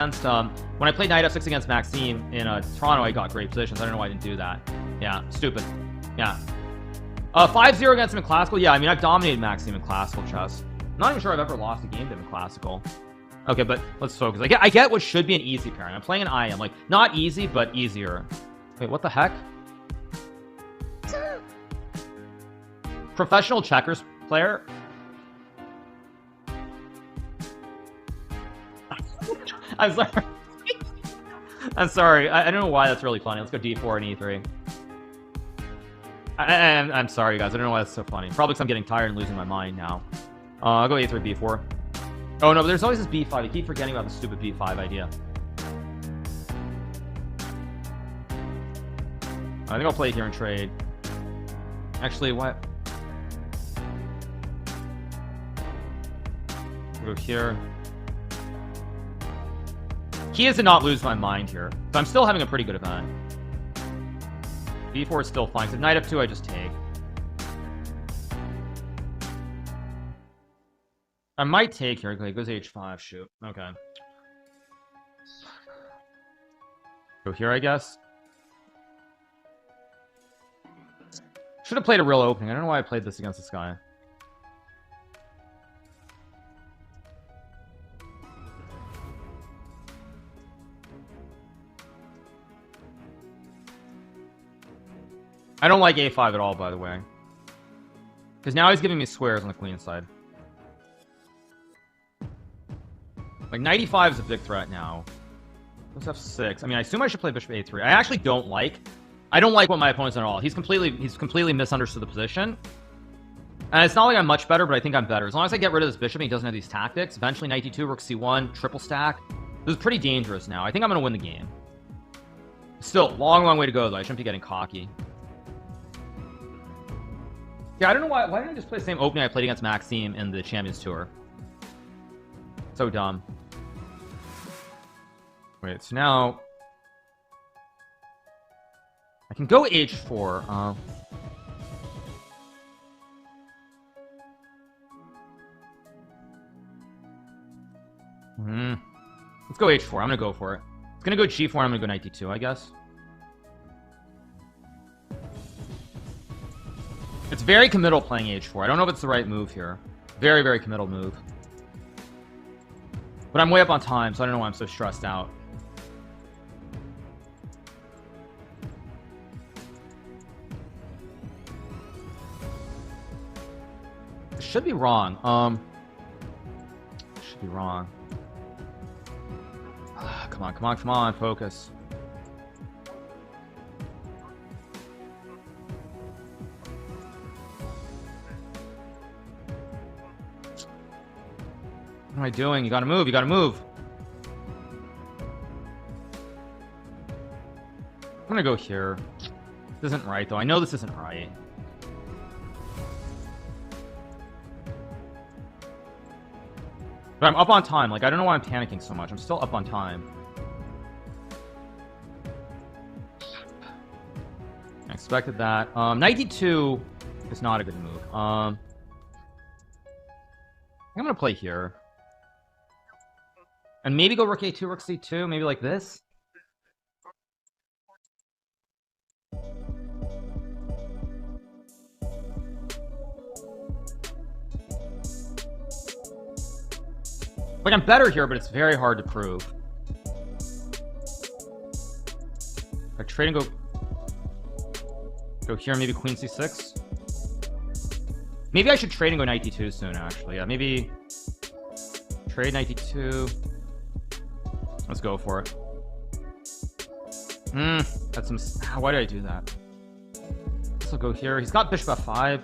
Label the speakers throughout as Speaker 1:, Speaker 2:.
Speaker 1: against, when I played knight f6 against Maxime in Toronto, I got great positions. I don't know why I didn't do that. Yeah, stupid. Yeah. 5-0 against him in classical. Yeah, I mean, I've dominated Maxime in classical chess. I'm not even sure I've ever lost a game to him in classical. Okay, but let's focus. I get what should be an easy pairing. I'm playing an IM. Like, not easy, but easier. Wait, what the heck? Professional checkers player? I'm sorry. I'm sorry. I don't know why that's really funny. Let's go d4 and e3. I'm sorry, guys. I don't know why that's so funny. Probably because I'm getting tired and losing my mind now. I'll go a3, b4. Oh, no, but there's always this b5. I keep forgetting about the stupid b5 idea. I think I'll play here and trade. Actually, what? We'll go here. Key is to not lose my mind here. So I'm still having a pretty good event. b4 is still fine. So knight f2, I just take. I might take here. Okay, it goes h5. Shoot. Okay. Go here, I guess. Should have played a real opening. I don't know why I played this against this guy. I don't like a5 at all, by the way. Because now he's giving me squares on the queen side. Like, knight e5 is a big threat now. Let's f6. I mean, I assume I should play bishop a3. I actually don't like... I don't like what my opponent's done at all. He's completely misunderstood the position. And it's not like I'm much better, but I think I'm better. As long as I get rid of this bishop and he doesn't have these tactics, eventually knight d2, rook c1, triple stack. This is pretty dangerous now. I think I'm going to win the game. Still, long way to go, though. I shouldn't be getting cocky. Yeah, I don't know why didn't I just play the same opening I played against Maxime in the Champions Tour? So dumb. Wait, so now... I can go h4. Let's go h4. I'm gonna go for it. It's gonna go g4. I'm gonna go knight d2, I guess. It's very committal playing h4. I don't know if it's the right move here. Very committal move. But I'm way up on time, so I don't know why I'm so stressed out. It should be wrong. Should be wrong. Come on, focus. What am I doing? You gotta move. You gotta move. I'm gonna go here. This isn't right, though. I know this isn't right. But I'm up on time. Like, I don't know why I'm panicking so much. I'm still up on time. I expected that. Knight d2 is not a good move. I'm gonna play here. And maybe go rook a2, rook c2, maybe like this. Like, I'm better here, but it's very hard to prove. Like, trade and go here, maybe queen c6. Maybe I should trade and go knight d2 soon, actually. Yeah, maybe trade knight d2. Let's go for it. That's some... Why did I do that? This will go here. He's got bishop f5.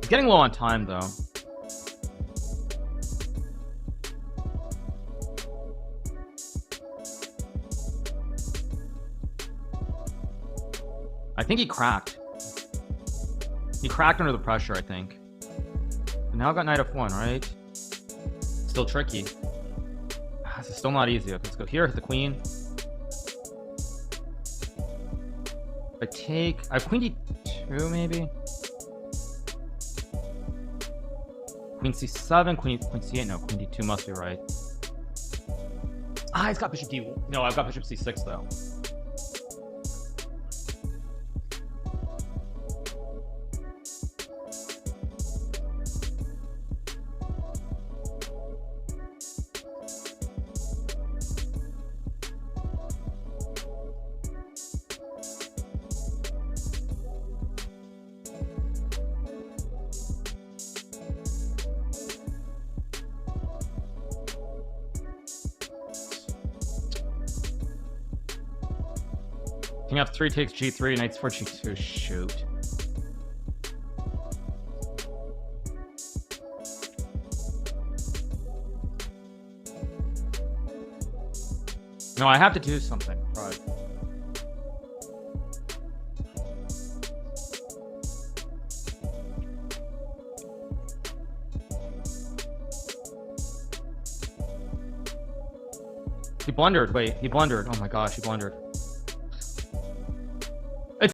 Speaker 1: He's getting low on time, though. I think he cracked. He cracked under the pressure, I think. But now I've got knight f1, right? Still tricky. This is still not easy. Okay, let's go here, hit the queen. I take... I have queen d2, maybe? Queen c7, queen c8. No, queen d2 must be right. Ah, he's got bishop d. No, I've got bishop c6 though. King f3 takes g3, knight for g2. Shoot. No, I have to do something. Right. He blundered. Wait, he blundered. Oh my gosh, he blundered.